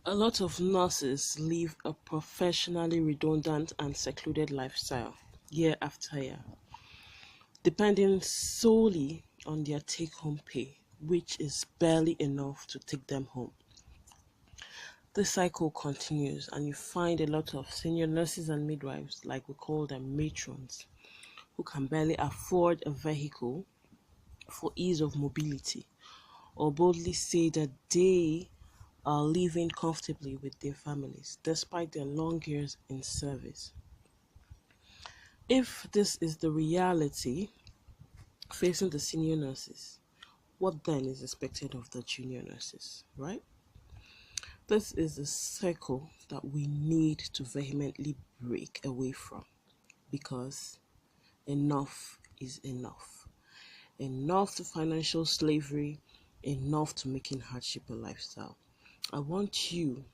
A lot of nurses live a professionally redundant and secluded lifestyle year after year, depending solely on their take-home pay, which is barely enough to take them home. This cycle continues, and you find a lot of senior nurses and midwives, like we call them matrons, who can barely afford a vehicle for ease of mobility, or boldly say that they are living comfortably with their families despite their long years in service. If this is the reality facing the senior nurses, what then is expected of the junior nurses, right? This is a cycle that we need to vehemently break away from, because enough is enough. Enough to financial slavery, enough to making hardship a lifestyle. I want you,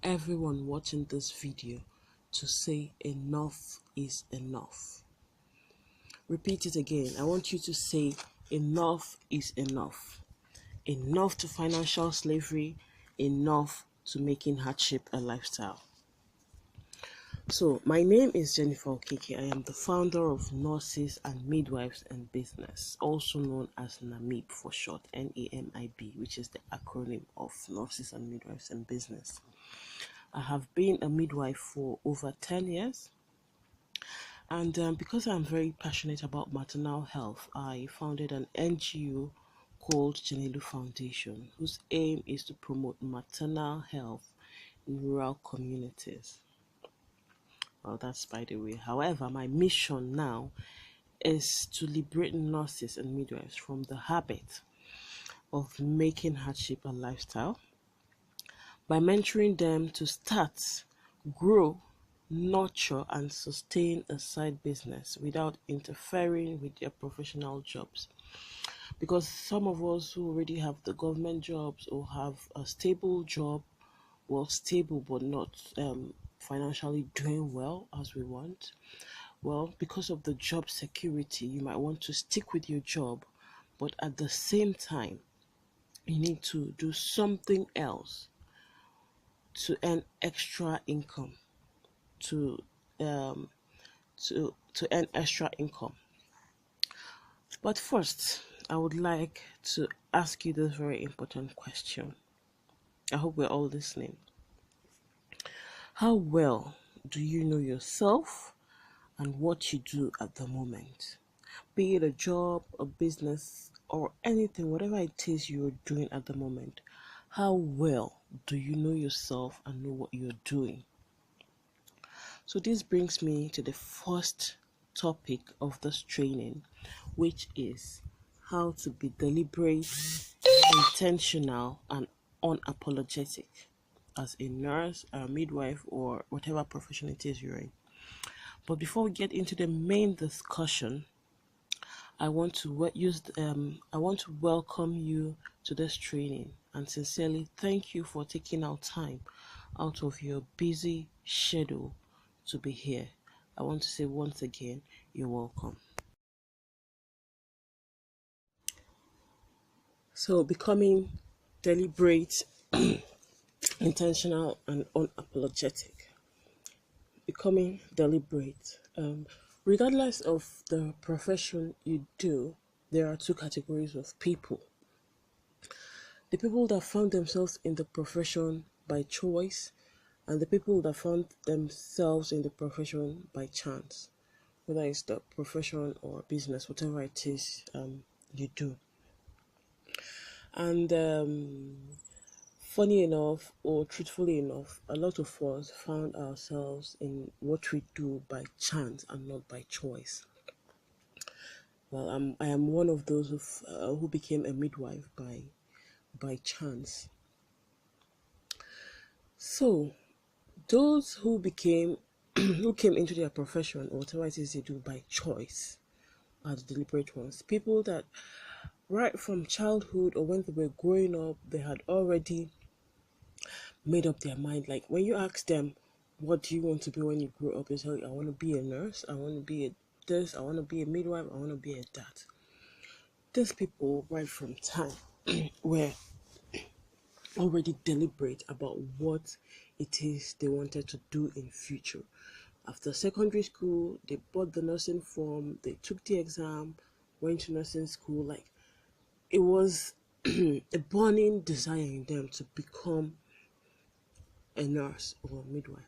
everyone watching this video, to say enough is enough. Repeat it again. I want you to say enough is enough. Enough to financial slavery, enough to making hardship a lifestyle. So, my name is Jennifer Okeke. I am the founder of Nurses and Midwives and Business, also known as NAMIB for short, NAMIB, which is the acronym of Nurses and Midwives and Business. I have been a midwife for over 10 years, and because I'm very passionate about maternal health, I founded an NGO called Jenelu Foundation, whose aim is to promote maternal health in rural communities. Well, that's by the way. However, my mission now is to liberate nurses and midwives from the habit of making hardship a lifestyle by mentoring them to start, grow, nurture, and sustain a side business without interfering with their professional jobs. Because some of us who already have the government jobs or have a stable job, well, stable but not financially doing well as we want, well, because of the job security, you might want to stick with your job, but at the same time, you need to do something else to earn extra income, to earn extra income. But first, I would like to ask you this very important question. I hope we're all listening. How well do you know yourself and what you do at the moment? Be it a job, a business, or anything, whatever it is you're doing at the moment. How well do you know yourself and know what you're doing? So this brings me to the first topic of this training, which is how to be deliberate, intentional, and unapologetic as a nurse, a midwife, or whatever profession it is you're in. But before we get into the main discussion, I want to welcome you to this training and sincerely thank you for taking out time out of your busy schedule to be here. I want to say once again, you're welcome. So, becoming deliberate, intentional, and unapologetic. Becoming deliberate. Regardless of the profession you do, there are two categories of people. The people that found themselves in the profession by choice, and the people that found themselves in the profession by chance, whether it's the profession or business, whatever it is you do. And funny enough, or truthfully enough, a lot of us found ourselves in what we do by chance and not by choice. Well, I am one of those who became a midwife by chance. So, those who came into their profession or whatever it is they do by choice are the deliberate ones. People that right from childhood or when they were growing up, they had already made up their mind. Like when you ask them, what do you want to be when you grow up? They tell you, I want to be a nurse, I want to be this, I want to be a midwife, I want to be a that. These people right from time were already deliberate about what it is they wanted to do in future. After secondary school, they bought the nursing form, they took the exam, went to nursing school. Like, it was a burning desire in them to become a nurse or a midwife.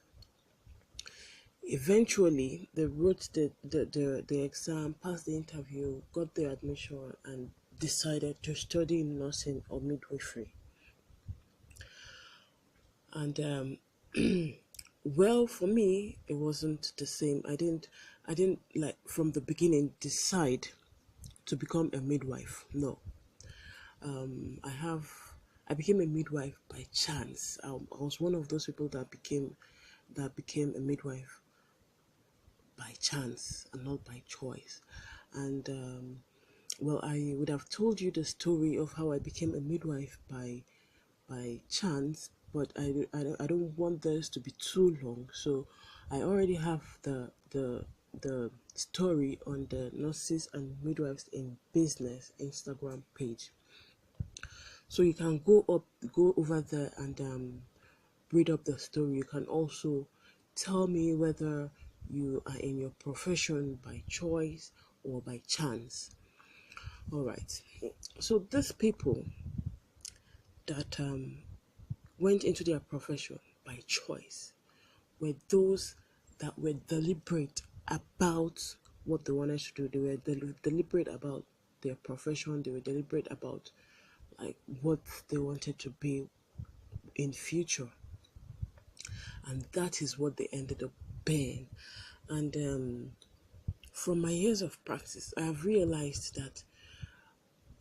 Eventually, they wrote the exam, passed the interview, got their admission, and decided to study nursing or midwifery. And well, for me, it wasn't the same. I didn't like from the beginning decide to become a midwife. No, I became a midwife by chance. I was one of those people that became a midwife by chance and not by choice. And well, I would have told you the story of how I became a midwife by chance, but I don't want this to be too long. So I already have the story on the Nurses and Midwives in Business Instagram page. So you can go over there and read up the story. You can also tell me whether you are in your profession by choice or by chance. All right. So these people that went into their profession by choice were those that were deliberate about what they wanted to do. They were deliberate about their profession. They were deliberate about like what they wanted to be in future, and that is what they ended up being. And from my years of practice, I have realized that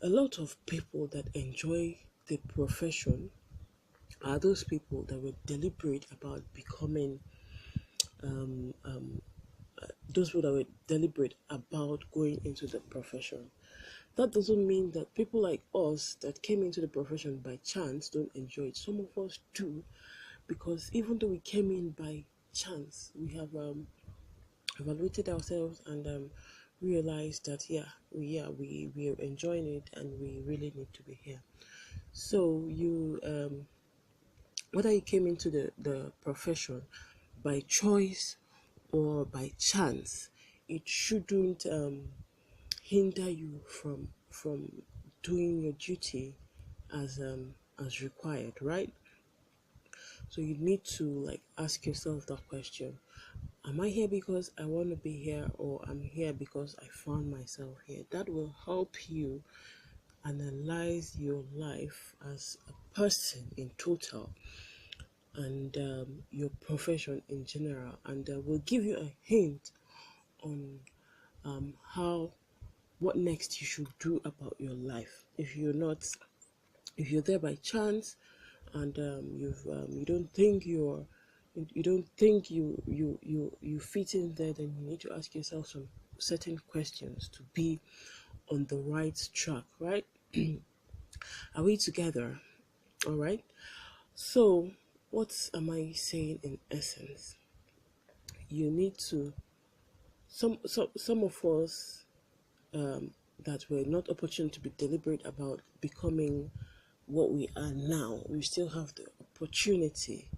a lot of people that enjoy the profession are those people that were deliberate about becoming those people that were deliberate about going into the profession. That doesn't mean that people like us that came into the profession by chance don't enjoy it. Some of us do, because even though we came in by chance, we have evaluated ourselves and realized that we are enjoying it and we really need to be here. So you whether you came into the profession by choice or by chance, it shouldn't hinder you from doing your duty as required, right? So you need to like ask yourself that question: am I here because I want to be here, or I'm here because I found myself here? That will help you analyze your life as a person in total, and your profession in general, and will give you a hint on how what next you should do about your life. If you're there by chance and you don't think you don't think you fit in there, then you need to ask yourself some certain questions to be on the right track, right? Are we together? All right. So what am I saying in essence? You need to some of us that were not opportune to be deliberate about becoming what we are now, we still have the opportunity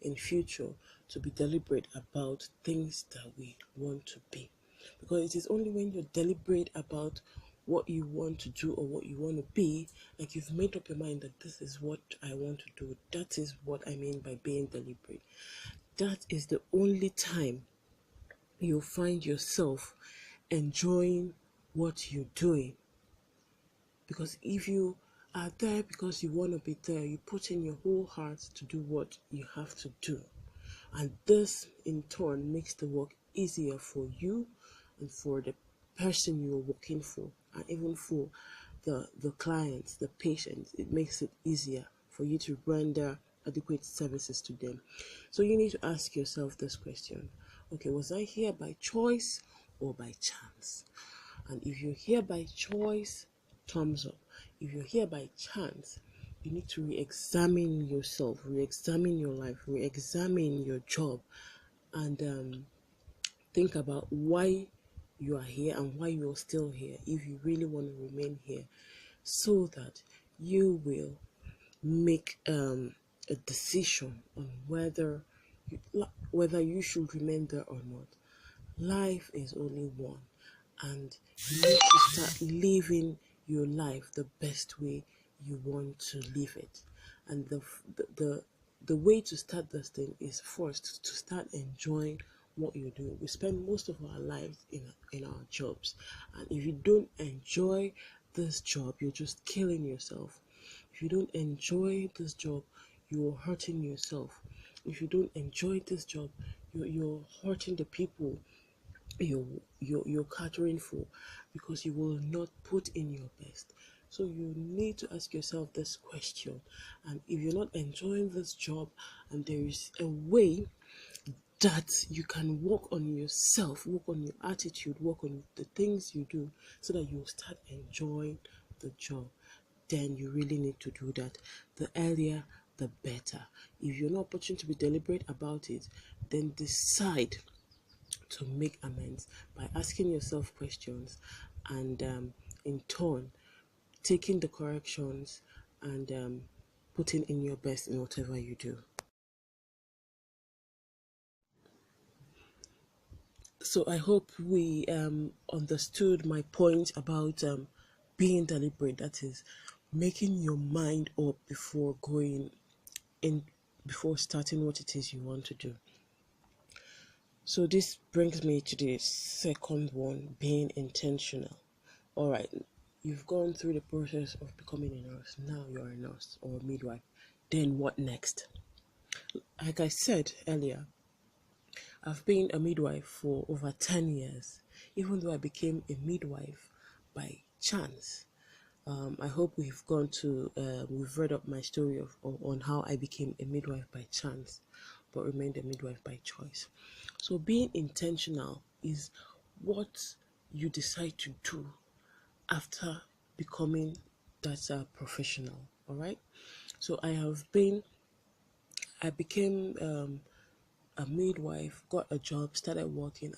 in future to be deliberate about things that we want to be, because it is only when you're deliberate about what you want to do or what you want to be, like you've made up your mind that this is what I want to do, that is what I mean by being deliberate, that is the only time you'll find yourself enjoying what you're doing. Because if you are there because you want to be there, you put in your whole heart to do what you have to do. And this in turn makes the work easier for you and for the person you're working for, and even for the clients, the patients. It makes it easier for you to render adequate services to them. So you need to ask yourself this question: okay, was I here by choice or by chance? And if you're here by choice, thumbs up. If you're here by chance, you need to re-examine yourself, re-examine your life, re-examine your job, and think about why you are here and why you're still here, if you really want to remain here, so that you will make a decision on whether you should remain there or not. Life is only one, and you need to start living your life the best way you want to live it. And the way to start this thing is first to start enjoying what you're doing. We spend most of our lives in our jobs, and if you don't enjoy this job, you're just killing yourself. If you don't enjoy this job, you're hurting yourself. If you don't enjoy this job, you're hurting the people you're catering for, because you will not put in your best. So you need to ask yourself this question. And if you're not enjoying this job, and there is a way that you can work on yourself, work on your attitude, work on the things you do, so that you'll start enjoying the job, then you really need to do that. The earlier, the better. If you're not opportune to be deliberate about it, then decide to make amends by asking yourself questions, and in turn taking the corrections, and putting in your best in whatever you do. So I hope we understood my point about being deliberate. That is, making your mind up before going in, before starting what it is you want to do. So this brings me to the second one, being intentional. All right, you've gone through the process of becoming a nurse. Now you're a nurse or a midwife. Then what next? Like I said earlier, I've been a midwife for over 10 years, even though I became a midwife by chance. I hope we've read up my story on how I became a midwife by chance, but remained a midwife by choice. So being intentional is what you decide to do after becoming that professional. All right. So I became a midwife, got a job, started working,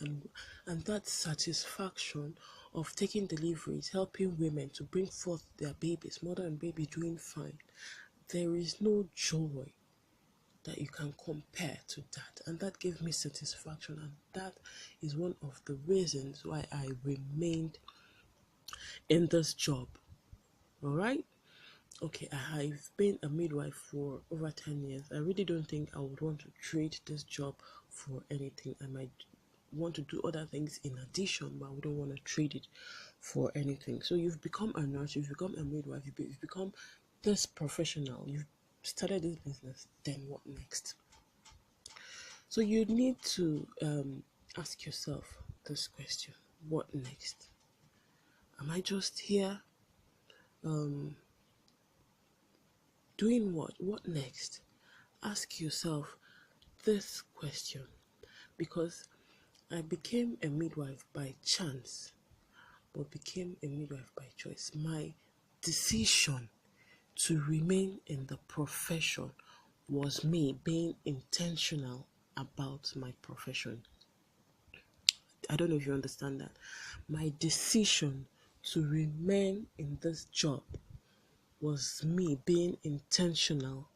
and that satisfaction of taking deliveries, helping women to bring forth their babies, mother and baby doing fine. There is no joy that you can compare to that, and that gave me satisfaction, and that is one of the reasons why I remained in this job. All right. Okay, I've been a midwife for over 10 years. I really don't think I would want to trade this job for anything. I might want to do other things in addition, but I wouldn't want to trade it for anything. So you've become a nurse, you've become a midwife, you've become this professional, you've started this business. Then what next? So you need to ask yourself this question: what next? Am I just here doing what? What next? Ask yourself this question, because I became a midwife by chance, but became a midwife by choice. My decision to remain in the profession was me being intentional about my profession. I don't know if you understand that. My decision to remain in this job was me being intentional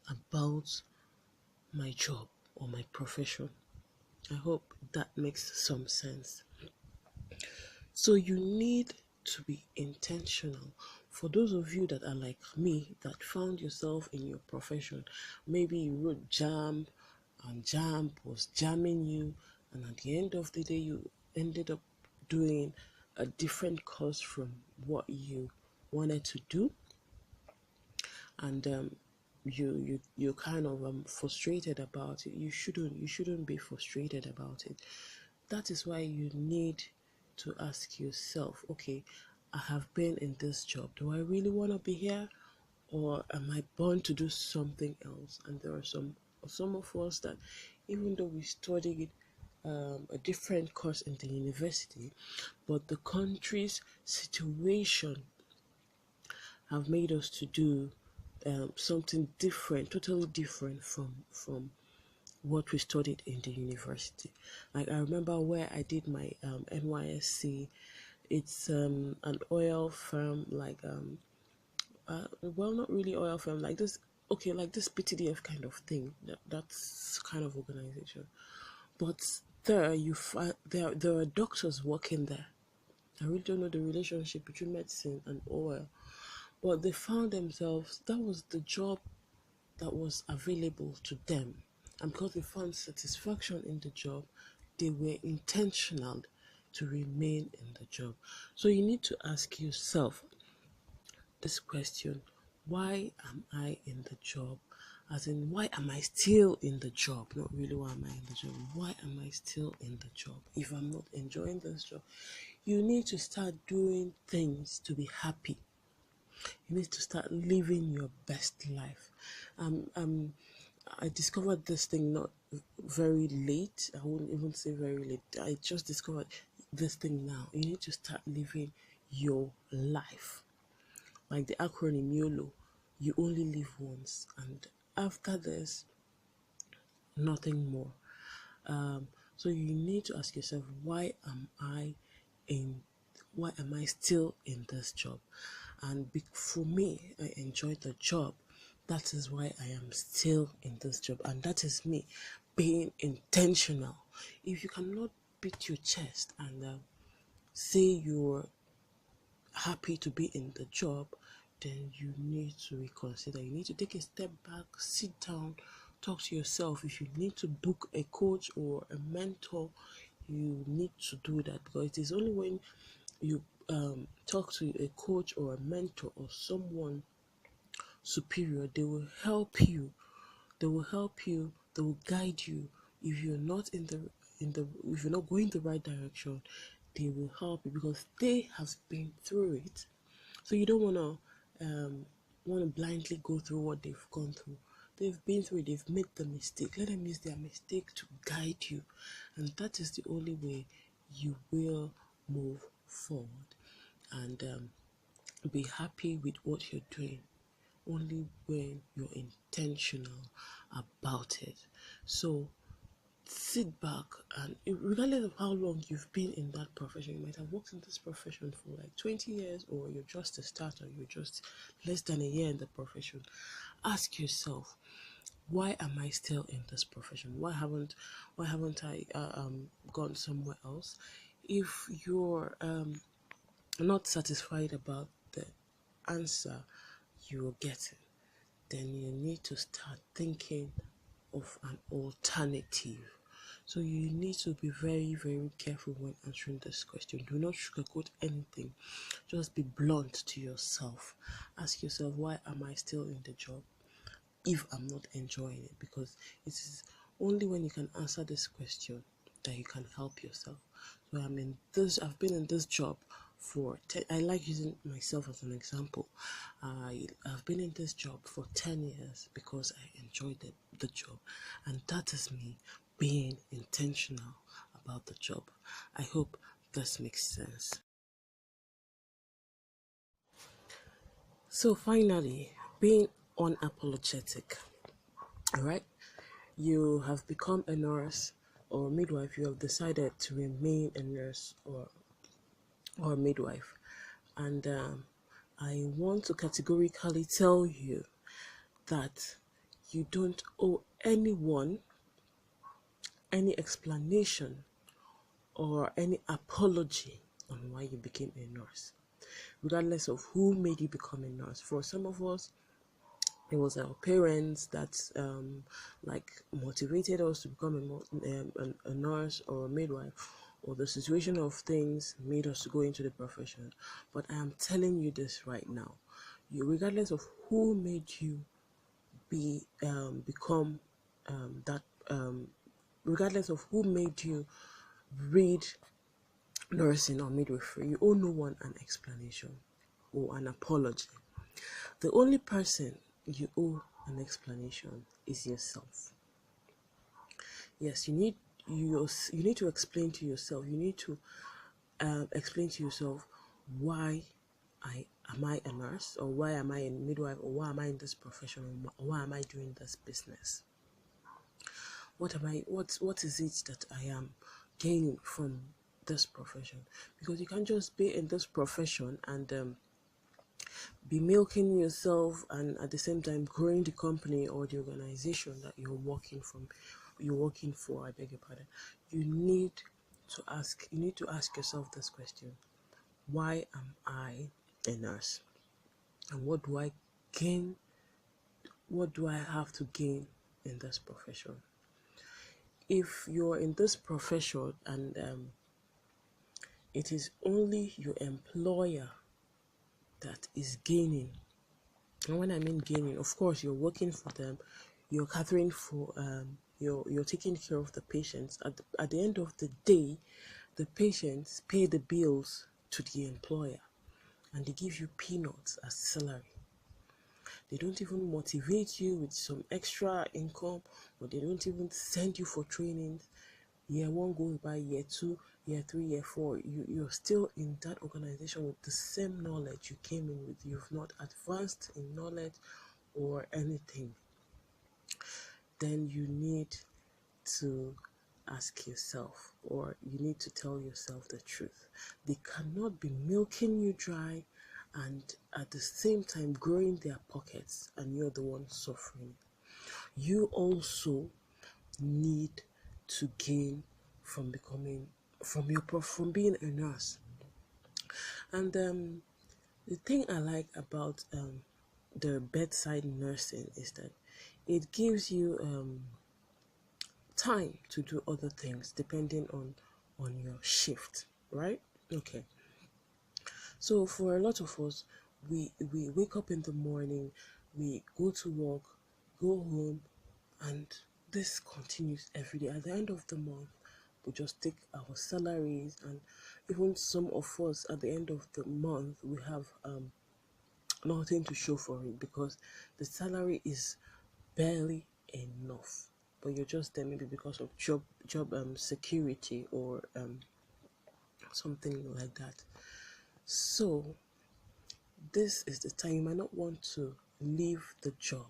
about my job or my profession. I hope that makes some sense. So you need to be intentional. For those of you that are like me, that found yourself in your profession, maybe you wrote jam and jam was jamming you, and at the end of the day, you ended up doing a different course from what you wanted to do, and you're kind of frustrated about it. You shouldn't be frustrated about it. That is why you need to ask yourself, okay, I have been in this job. Do I really want to be here, or am I born to do something else? And there are some of us that, even though we studied a different course in the university, but the country's situation have made us to do something different, totally different from what we studied in the university. Like, I remember where I did my NYSC. It's an oil firm, like well, not really oil firm, like this, okay, like this PTDF kind of thing, that's kind of organization. But there you find there are doctors working there. I really don't know the relationship between medicine and oil, but they found themselves, that was the job that was available to them. And because they found satisfaction in the job, they were intentional to remain in the job. So you need to ask yourself this question: why am I in the job? As in, why am I still in the job? Not really why am I in the job. Why am I still in the job? If I'm not enjoying this job, you need to start doing things to be happy. You need to start living your best life. I discovered this thing not very late. I wouldn't even say very late. I just discovered this thing now. You need to start living your life. Like the acronym YOLO, you only live once, and after this, nothing more. So you need to ask yourself, in why am I still in this job? And for me, I enjoy the job. That is why I am still in this job, and that is me being intentional. If you cannot beat your chest and say you're happy to be in the job, then you need to reconsider. You need to take a step back, sit down, talk to yourself. If you need to book a coach or a mentor, you need to do that, because it is only when you talk to a coach or a mentor or someone superior, they will help you. They will help you. They will guide you. If you're not if you're not going the right direction, they will help you because they have been through it. So you don't want to blindly go through what they've gone through. They've been through it. They've made the mistake. Let them use their mistake to guide you, and that is the only way you will move forward and be happy with what you're doing. Only when you're intentional about it. So sit back, and regardless of how long you've been in that profession, you might have worked in this profession for like 20 years, or you're just a starter, you're just less than a year in the profession. Ask yourself, why am I still in this profession? Why haven't I gone somewhere else? If you're not satisfied about the answer you're getting, then you need to start thinking of an alternative. So you need to be very, very careful when answering this question. Do not sugarcoat anything. Just be blunt to yourself. Ask yourself, why am I still in the job if I'm not enjoying it? Because it is only when you can answer this question that you can help yourself. So I've been in this job for I like using myself as an example. I've been in this job for 10 years because I enjoyed the job, and that is me being intentional about the job. I hope this makes sense. So finally, being unapologetic. All right, you have become a nurse or midwife. You have decided to remain a nurse or midwife, and I want to categorically tell you that you don't owe anyone any explanation or any apology on why you became a nurse, regardless of who made you become a nurse. For some of us, it was our parents that like motivated us to become a nurse or a midwife, or the situation of things made us to go into the profession. But I am telling you this right now, regardless of who made you become that regardless of who made you read nursing or midwifery, you owe no one an explanation or an apology. The only person you owe an explanation is yourself. Yes, you need to explain to yourself. You need to explain to yourself, why am I a nurse, or why am I a midwife, or why am I in this profession, or why am I doing this business? What is it that I am gaining from this profession? Because you can't just be in this profession and be milking yourself and at the same time growing the company or the organization that you're working for, I beg your pardon, you need to ask yourself this question: why am I a nurse? And what do I have to gain in this profession? If you're in this profession and it is only your employer that is gaining, and when I mean gaining, of course you're working for them, you're catering for you're taking care of the patients. At the end of the day, the patients pay the bills to the employer, and they give you peanuts as salary. They don't even motivate you with some extra income, or they don't even send you for trainings. Year one goes by, year two, year three, year four, you're still in that organization with the same knowledge you came in with. You've not advanced in knowledge or anything. Then you need to ask yourself, or you need to tell yourself the truth. They cannot be milking you dry and at the same time growing their pockets, and you're the one suffering. You also need to gain from being a nurse. And the thing I like about the bedside nursing is that it gives you time to do other things depending on your shift, right? Okay. So for a lot of us, we wake up in the morning, we go to work, go home, and this continues every day. At the end of the month, we just take our salaries, and even some of us at the end of the month, we have nothing to show for it because the salary is barely enough. But you're just there maybe because of job security or something like that. So this is the time you might not want to leave the job,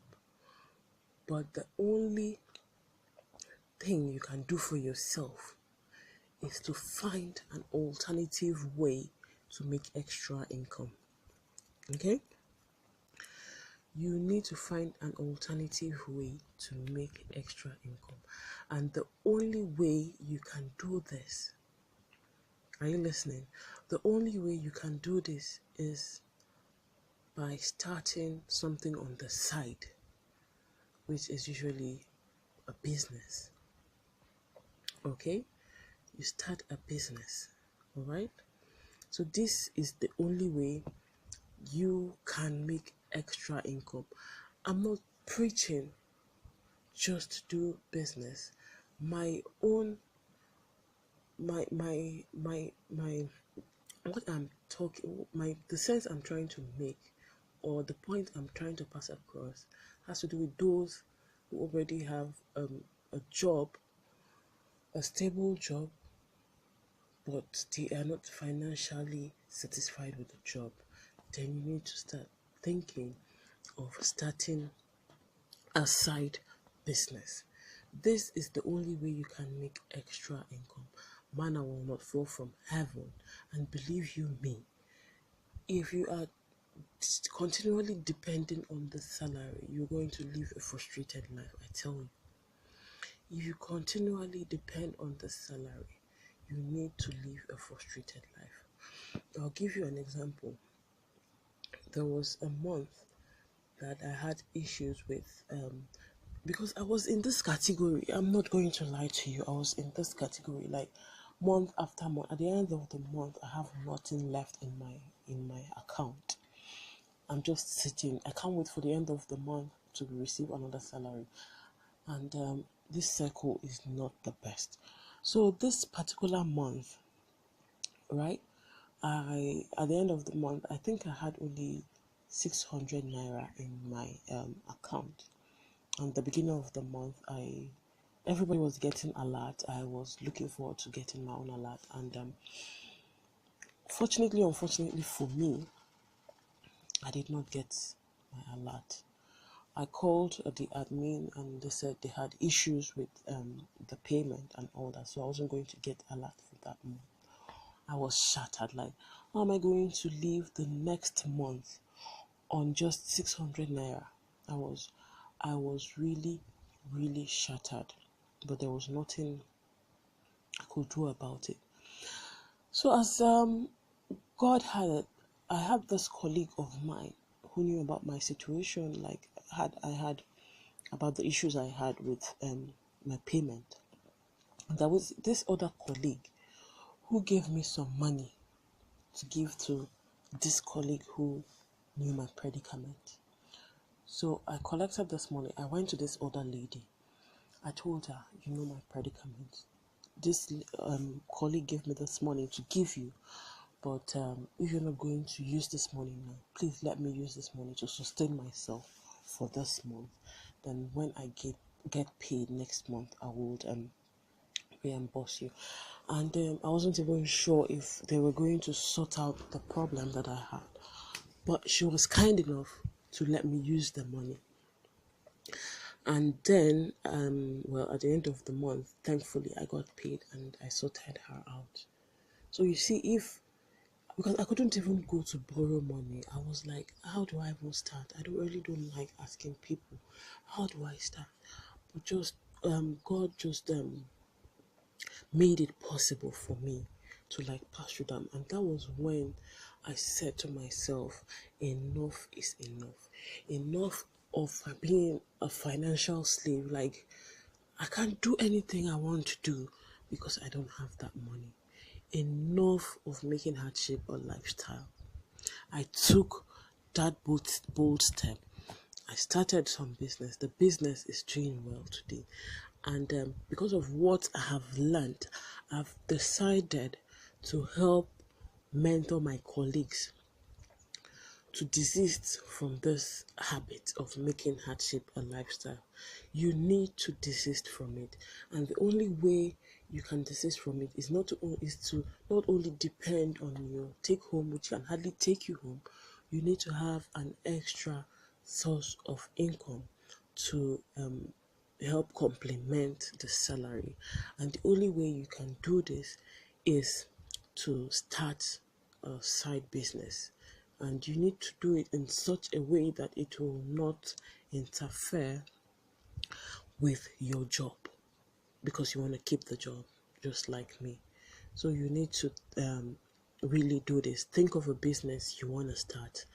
but the only thing you can do for yourself is to find an alternative way to make extra income. Okay? You need to find an alternative way to make extra income. And the only way you can do this, are you listening? The only way you can do this is by starting something on the side, which is usually a business. Okay? You start a business. Alright? So this is the only way you can make extra income. I'm not preaching just do business. My own my what I'm talking the sense I'm trying to make, or the point I'm trying to pass across, has to do with those who already have a job, a stable job, but they are not financially satisfied with the job. Then you need to start thinking of starting a side business. This is the only way you can make extra income. Manna will not fall from heaven. And believe you me, if you are continually depending on the salary, you're going to live a frustrated life, I tell you. If you continually depend on the salary, you need to live a frustrated life. I'll give you an example. There was a month that I had issues with because I was in this category. I'm not going to lie to you. I was in this category like month after month. At the end of the month, I have nothing left in my account. I'm just sitting. I can't wait for the end of the month to receive another salary. And this cycle is not the best. So this particular month, right? At the end of the month, I think I had only 600 naira in my account. And the beginning of the month, everybody was getting alert. I was looking forward to getting my own alert, and unfortunately for me, I did not get my alert. I called the admin and they said they had issues with the payment and all that, so I wasn't going to get alert for that month. I was shattered, like, how am I going to live the next month on just 600 naira. I was really, really shattered, but there was nothing I could do about it. So as God had it, I had this colleague of mine who knew about my situation, like I had about the issues I had with my payment. And there was this other colleague who gave me some money to give to this colleague who knew my predicament. So I collected this money. I went to this other lady. I told her, you know my predicament. This colleague gave me this money to give you, but if you're not going to use this money now, please let me use this money to sustain myself for this month. Then when I get paid next month, I will reimburse you. And I wasn't even sure if they were going to sort out the problem that I had, but she was kind enough to let me use the money. And then well, at the end of the month, thankfully I got paid and I sorted her out. So you see, because I couldn't even go to borrow money, I was like, how do I even start? I don't like asking people, how do I start? But just God just made it possible for me to like pass through them. And that was when I said to myself, enough is enough. Enough of being a financial slave. Like, I can't do anything I want to do because I don't have that money. Enough of making hardship a lifestyle. I took that bold step. I started some business. The business is doing well today. And because of what I have learned, I've decided to help mentor my colleagues to desist from this habit of making hardship a lifestyle. You need to desist from it, and the only way you can desist from it is to not only depend on your take home, which can hardly take you home. You need to have an extra source of income to help complement the salary, and the only way you can do this is to start a side business, and you need to do it in such a way that it will not interfere with your job, because you want to keep the job just like me. So you need to really do this. Think of a business you want to start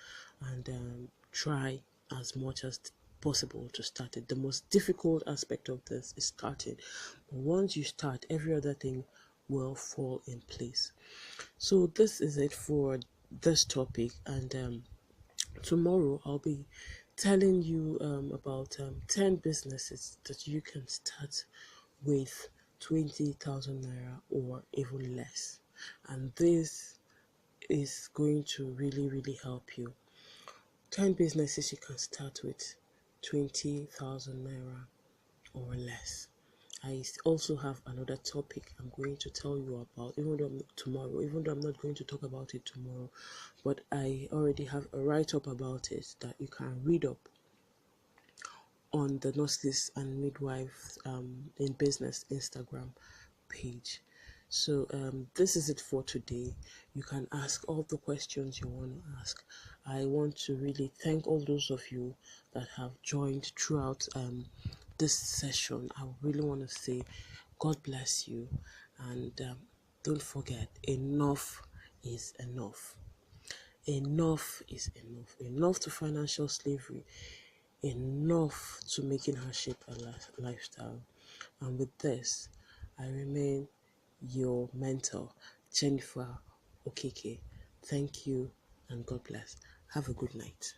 and try as much as possible to start it. The most difficult aspect of this is starting, but once you start, every other thing will fall in place. So this is it for this topic, and tomorrow I'll be telling you about 10 businesses that you can start with 20,000 naira or even less, and this is going to really help you. 10 businesses you can start with 20,000 naira or less. I also have another topic I'm going to tell you about, even though I'm not going to talk about it tomorrow, but I already have a write-up about it that you can read up on the Nurses and Midwives in Business Instagram page. So this is it for today. You can ask all the questions you want to ask. I want to really thank all those of you that have joined throughout this session. I really want to say God bless you, and don't forget, enough is enough. Enough is enough. Enough to financial slavery. Enough to making hardship a lifestyle. And with this, I remain your mentor, Jennifer Okeke. Thank you and God bless. Have a good night.